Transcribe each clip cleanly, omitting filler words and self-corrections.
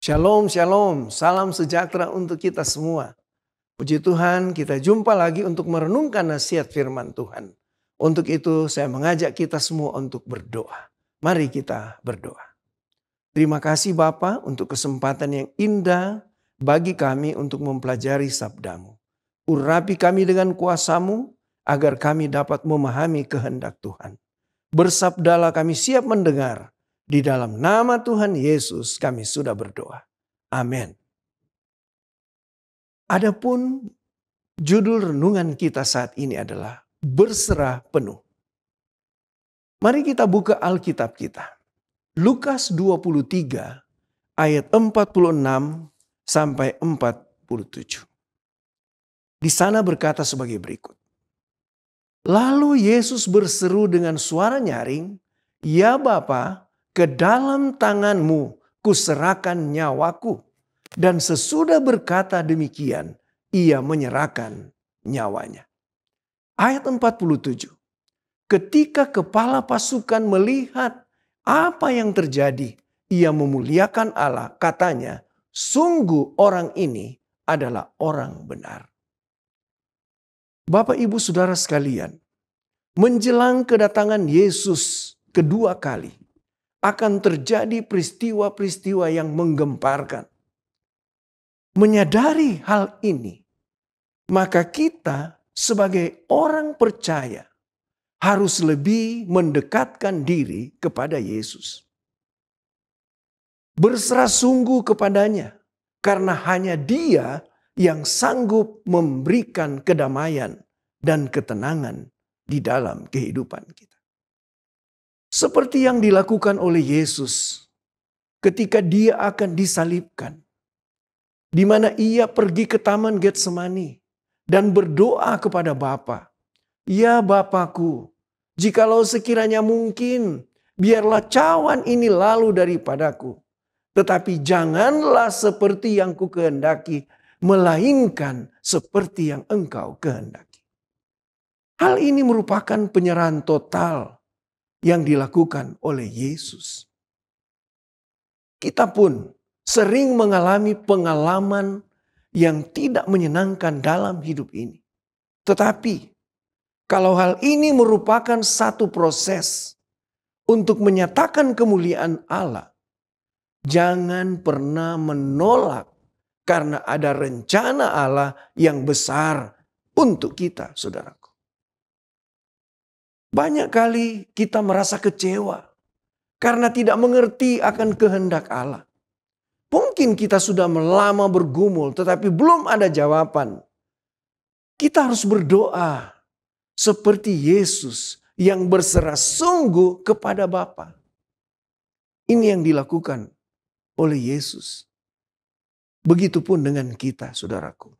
Shalom, shalom, salam sejahtera untuk kita semua. Puji Tuhan, kita jumpa lagi untuk merenungkan nasihat firman Tuhan. Untuk itu saya mengajak kita semua untuk berdoa. Mari kita berdoa. Terima kasih Bapa untuk kesempatan yang indah bagi kami untuk mempelajari sabdamu. Urapi kami dengan kuasa-Mu agar kami dapat memahami kehendak Tuhan. Bersabdalah, kami siap mendengar. Di dalam nama Tuhan Yesus kami sudah berdoa. Amin. Adapun judul renungan kita saat ini adalah berserah penuh. Mari kita buka Alkitab kita. Lukas 23 ayat 46 sampai 47. Di sana berkata sebagai berikut. Lalu Yesus berseru dengan suara nyaring, "Ya Bapa, ke dalam tangan-Mu kuserahkan nyawaku." Dan sesudah berkata demikian, ia menyerahkan nyawanya. Ayat 47. Ketika kepala pasukan melihat apa yang terjadi, ia memuliakan Allah. Katanya, sungguh orang ini adalah orang benar. Bapak, Ibu, Saudara sekalian, menjelang kedatangan Yesus kedua kali, akan terjadi peristiwa-peristiwa yang menggemparkan. Menyadari hal ini, maka kita sebagai orang percaya harus lebih mendekatkan diri kepada Yesus. Berserah sungguh kepadanya, karena hanya Dia yang sanggup memberikan kedamaian dan ketenangan di dalam kehidupan kita. Seperti yang dilakukan oleh Yesus ketika Dia akan disalibkan. Di mana ia pergi ke Taman Getsemani dan berdoa kepada Bapa. Ya Bapakku, jikalau sekiranya mungkin, biarlah cawan ini lalu daripadaku. Tetapi janganlah seperti yang ku kehendaki, melainkan seperti yang Engkau kehendaki. Hal ini merupakan penyerahan total yang dilakukan oleh Yesus. Kita pun sering mengalami pengalaman yang tidak menyenangkan dalam hidup ini. Tetapi kalau hal ini merupakan satu proses untuk menyatakan kemuliaan Allah, jangan pernah menolak karena ada rencana Allah yang besar untuk kita, saudaraku. Banyak kali kita merasa kecewa karena tidak mengerti akan kehendak Allah. Mungkin kita sudah lama bergumul tetapi belum ada jawaban. Kita harus berdoa seperti Yesus yang berserah sungguh kepada Bapa. Ini yang dilakukan oleh Yesus. Begitupun dengan kita, saudaraku.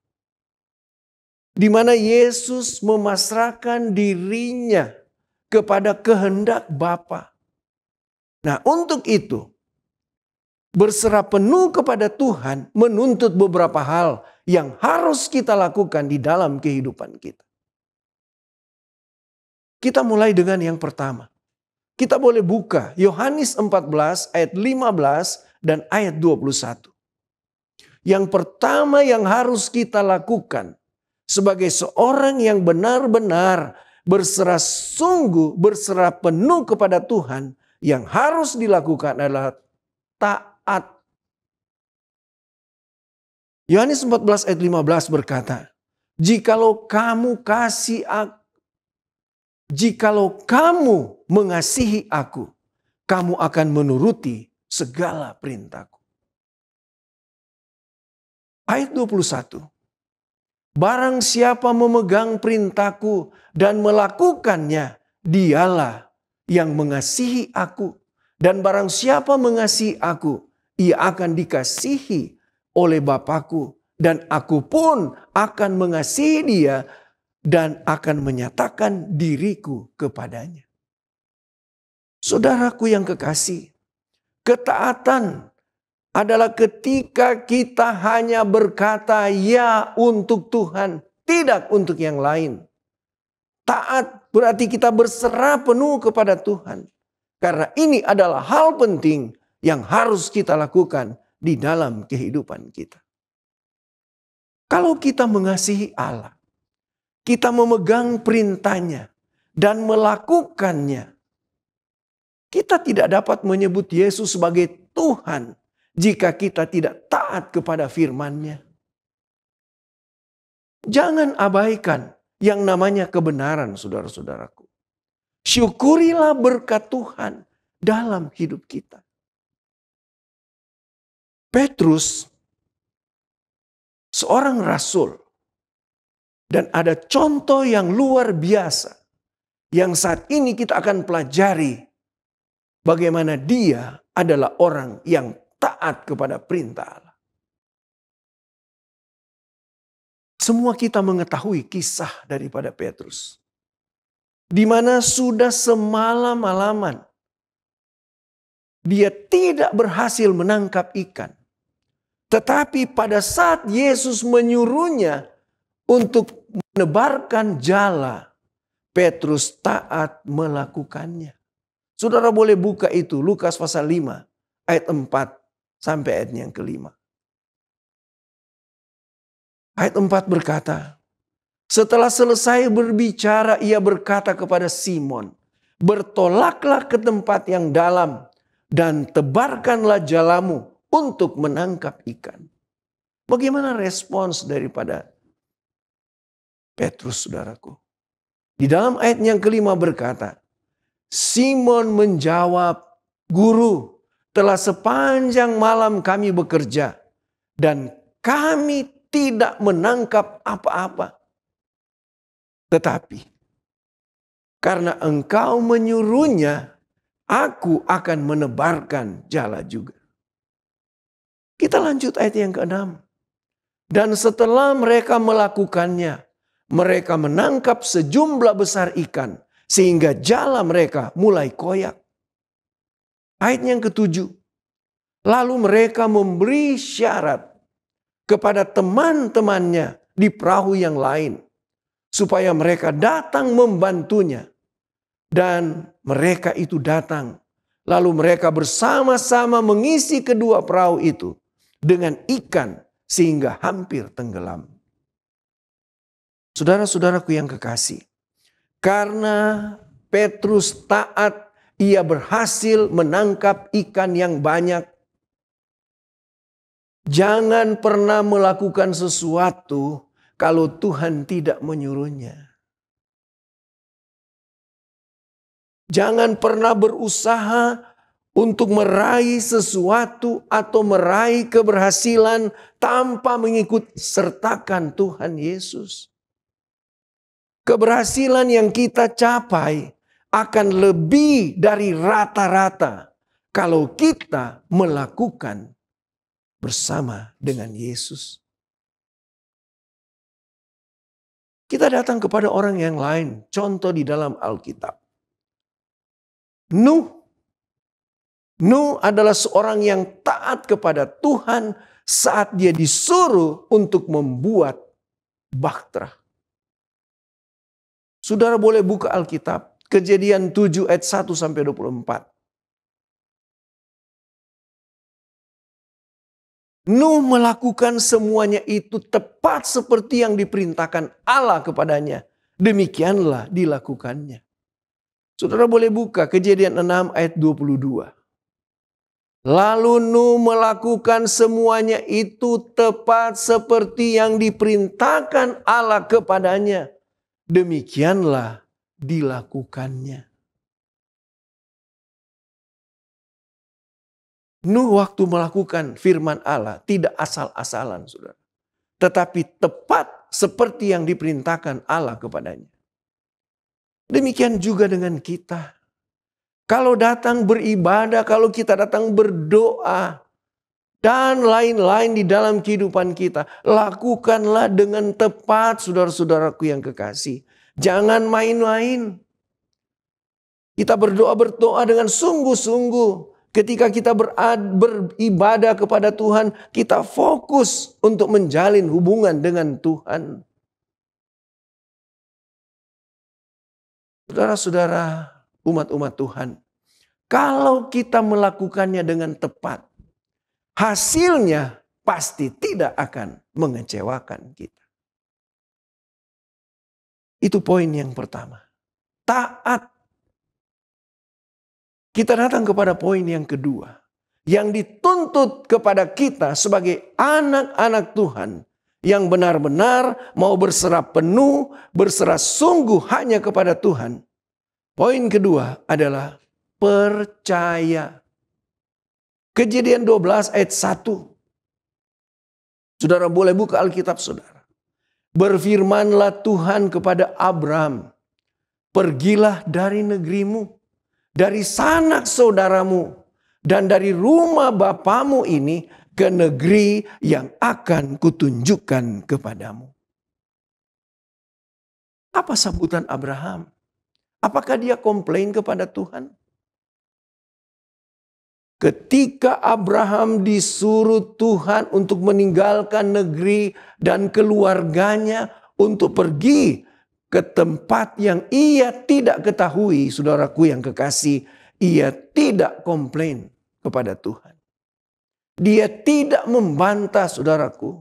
Di mana Yesus memasrahkan dirinya kepada kehendak Bapa. Nah, untuk itu berserah penuh kepada Tuhan menuntut beberapa hal yang harus kita lakukan di dalam kehidupan kita. Kita mulai dengan yang pertama. Kita boleh buka Yohanes 14 ayat 15 dan ayat 21. Yang pertama yang harus kita lakukan sebagai seorang yang benar-benar berserah sungguh, berserah penuh kepada Tuhan, yang harus dilakukan adalah taat. Yohanes 14 ayat 15 berkata, Jikalau kamu mengasihi aku, kamu akan menuruti segala perintahku. Ayat 21. Barang siapa memegang perintahku dan melakukannya, dialah yang mengasihi aku. Dan barang siapa mengasihi aku, ia akan dikasihi oleh Bapakku. Dan aku pun akan mengasihi dia dan akan menyatakan diriku kepadanya. Saudaraku yang kekasih, ketaatan adalah ketika kita hanya berkata ya untuk Tuhan, tidak untuk yang lain. Taat berarti kita berserah penuh kepada Tuhan. Karena ini adalah hal penting yang harus kita lakukan di dalam kehidupan kita. Kalau kita mengasihi Allah, kita memegang perintahnya dan melakukannya, kita tidak dapat menyebut Yesus sebagai Tuhan jika kita tidak taat kepada firman-Nya. Jangan abaikan yang namanya kebenaran, saudara-saudaraku. Syukurilah berkat Tuhan dalam hidup kita. Petrus, seorang rasul, dan ada contoh yang luar biasa yang saat ini kita akan pelajari bagaimana dia adalah orang yang taat kepada perintah Allah. Semua kita mengetahui kisah daripada Petrus, di mana sudah semalam-malaman dia tidak berhasil menangkap ikan. Tetapi pada saat Yesus menyuruhnya untuk menebarkan jala, Petrus taat melakukannya. Saudara boleh buka itu, Lukas pasal 5 ayat 4 sampai ayat yang kelima. Ayat 4 berkata, setelah selesai berbicara, ia berkata kepada Simon, bertolaklah ke tempat yang dalam dan tebarkanlah jalamu untuk menangkap ikan. Bagaimana respons daripada Petrus, saudaraku? Di dalam ayat yang kelima berkata, Simon menjawab, Guru, telah sepanjang malam kami bekerja dan kami tidak menangkap apa-apa. Tetapi karena engkau menyuruhnya, aku akan menebarkan jala juga. Kita lanjut ayat yang ke-6. Dan setelah mereka melakukannya, mereka menangkap sejumlah besar ikan, sehingga jala mereka mulai koyak. Ayat yang ke-7. Lalu mereka memberi syarat kepada teman-temannya di perahu yang lain, supaya mereka datang membantunya. Dan mereka itu datang. Lalu mereka bersama-sama mengisi kedua perahu itu dengan ikan sehingga hampir tenggelam. Saudara-saudaraku yang kekasih, karena Petrus taat, ia berhasil menangkap ikan yang banyak. Jangan pernah melakukan sesuatu kalau Tuhan tidak menyuruhnya. Jangan pernah berusaha untuk meraih sesuatu atau meraih keberhasilan tanpa mengikut sertakan Tuhan Yesus. Keberhasilan yang kita capai akan lebih dari rata-rata kalau kita melakukan bersama dengan Yesus. Kita datang kepada orang yang lain, contoh di dalam Alkitab. Nuh adalah seorang yang taat kepada Tuhan saat dia disuruh untuk membuat bahtera. Saudara boleh buka Alkitab, Kejadian 7 ayat 1 sampai 24. Nuh melakukan semuanya itu tepat seperti yang diperintahkan Allah kepadanya. Demikianlah dilakukannya. Saudara boleh buka Kejadian 6 ayat 22. Lalu Nuh melakukan semuanya itu tepat seperti yang diperintahkan Allah kepadanya. Demikianlah dilakukannya. Nuh waktu melakukan firman Allah tidak asal-asalan, saudara. Tetapi tepat seperti yang diperintahkan Allah kepadanya. Demikian juga dengan kita. Kalau datang beribadah, kalau kita datang berdoa, dan lain-lain di dalam kehidupan kita, lakukanlah dengan tepat, saudara-saudaraku yang kekasih. Jangan main-main. Kita berdoa dengan sungguh-sungguh. Ketika kita beribadah kepada Tuhan, kita fokus untuk menjalin hubungan dengan Tuhan. Saudara-saudara, umat-umat Tuhan, kalau kita melakukannya dengan tepat, hasilnya pasti tidak akan mengecewakan kita. Itu poin yang pertama. Taat. Kita datang kepada poin yang kedua. Yang dituntut kepada kita sebagai anak-anak Tuhan. Yang benar-benar mau berserah penuh, berserah sungguh hanya kepada Tuhan. Poin kedua adalah percaya. Kejadian 12 ayat 1. Saudara boleh buka Alkitab saudara. Berfirmanlah Tuhan kepada Abraham. Pergilah dari negerimu, dari sanak saudaramu, dan dari rumah bapamu ini ke negeri yang akan kutunjukkan kepadamu. Apa sambutan Abraham? Apakah dia komplain kepada Tuhan? Ketika Abraham disuruh Tuhan untuk meninggalkan negeri dan keluarganya untuk pergi ke tempat yang ia tidak ketahui, saudaraku yang kekasih, ia tidak komplain kepada Tuhan. Dia tidak membantah, saudaraku.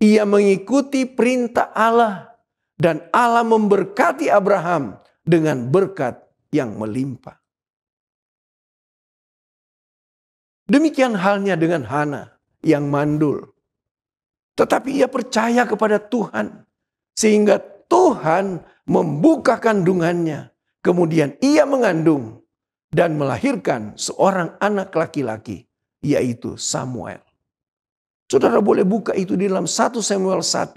Ia mengikuti perintah Allah dan Allah memberkati Abraham dengan berkat yang melimpah. Demikian halnya dengan Hana yang mandul. Tetapi ia percaya kepada Tuhan. Sehingga Tuhan membuka kandungannya. Kemudian ia mengandung dan melahirkan seorang anak laki-laki. Yaitu Samuel. Saudara boleh buka itu di dalam 1 Samuel 1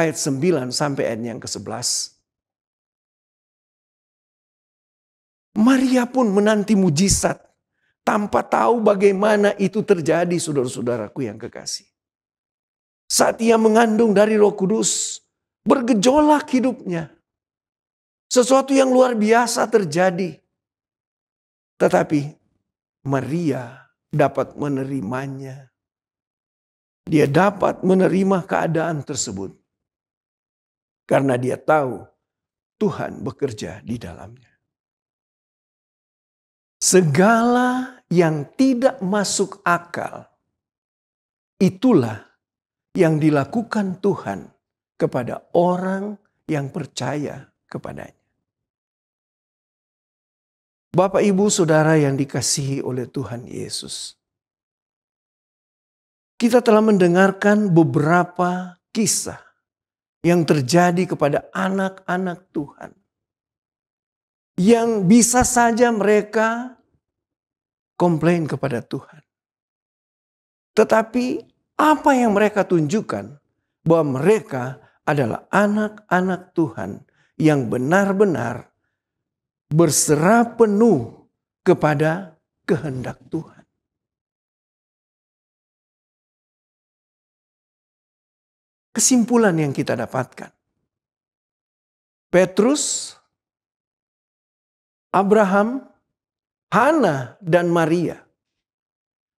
ayat 9 sampai ayat yang ke-11. Maria pun menanti mujizat. Tanpa tahu bagaimana itu terjadi, saudara-saudaraku yang kekasih. Saat ia mengandung dari Roh Kudus, bergejolak hidupnya. Sesuatu yang luar biasa terjadi. Tetapi Maria dapat menerimanya. Dia dapat menerima keadaan tersebut. Karena dia tahu Tuhan bekerja di dalamnya. Segala yang tidak masuk akal, itulah yang dilakukan Tuhan kepada orang yang percaya kepadanya. Bapak, Ibu, Saudara yang dikasihi oleh Tuhan Yesus. Kita telah mendengarkan beberapa kisah yang terjadi kepada anak-anak Tuhan. Yang bisa saja mereka komplain kepada Tuhan. Tetapi apa yang mereka tunjukkan? Bahwa mereka adalah anak-anak Tuhan yang benar-benar berserah penuh kepada kehendak Tuhan. Kesimpulan yang kita dapatkan. Petrus, Abraham, Hana, dan Maria.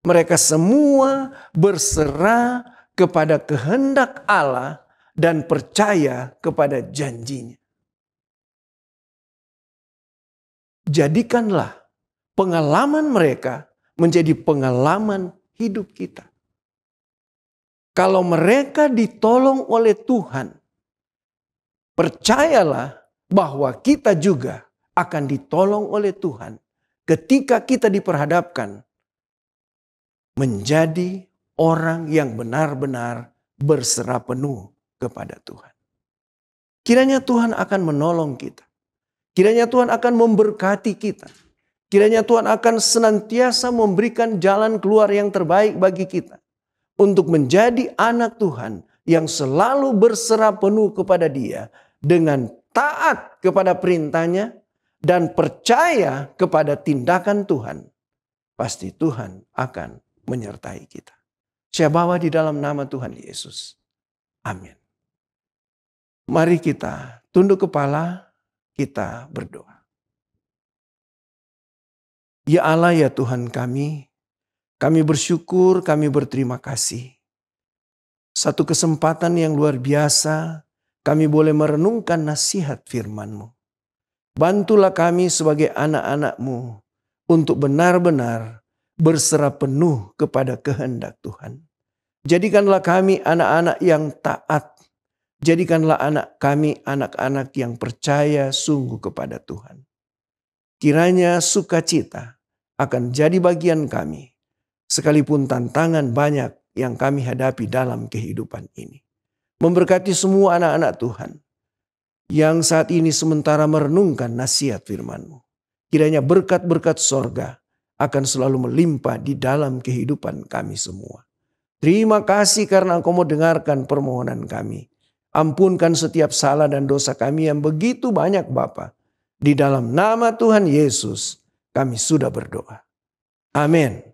Mereka semua berserah kepada kehendak Allah dan percaya kepada janjinya. Jadikanlah pengalaman mereka menjadi pengalaman hidup kita. Kalau mereka ditolong oleh Tuhan, percayalah bahwa kita juga akan ditolong oleh Tuhan ketika kita diperhadapkan menjadi orang yang benar-benar berserah penuh kepada Tuhan. Kiranya Tuhan akan menolong kita. Kiranya Tuhan akan memberkati kita. Kiranya Tuhan akan senantiasa memberikan jalan keluar yang terbaik bagi kita. Untuk menjadi anak Tuhan yang selalu berserah penuh kepada Dia. Dengan taat kepada perintahnya. Dan percaya kepada tindakan Tuhan. Pasti Tuhan akan menyertai kita. Saya bawa di dalam nama Tuhan Yesus. Amin. Mari kita tunduk kepala, kita berdoa. Ya Allah, ya Tuhan kami bersyukur, kami berterima kasih. Satu kesempatan yang luar biasa, kami boleh merenungkan nasihat firman-Mu. Bantulah kami sebagai anak-anak-Mu untuk benar-benar berserah penuh kepada kehendak Tuhan. Jadikanlah kami anak-anak yang taat. Jadikanlah kami anak-anak yang percaya sungguh kepada Tuhan. Kiranya sukacita akan jadi bagian kami, sekalipun tantangan banyak yang kami hadapi dalam kehidupan ini. Memberkati semua anak-anak Tuhan yang saat ini sementara merenungkan nasihat firman-Mu. Kiranya berkat-berkat sorga akan selalu melimpah di dalam kehidupan kami semua. Terima kasih karena Engkau mau dengarkan permohonan kami. Ampunkan setiap salah dan dosa kami yang begitu banyak Bapa. Di dalam nama Tuhan Yesus kami sudah berdoa. Amin.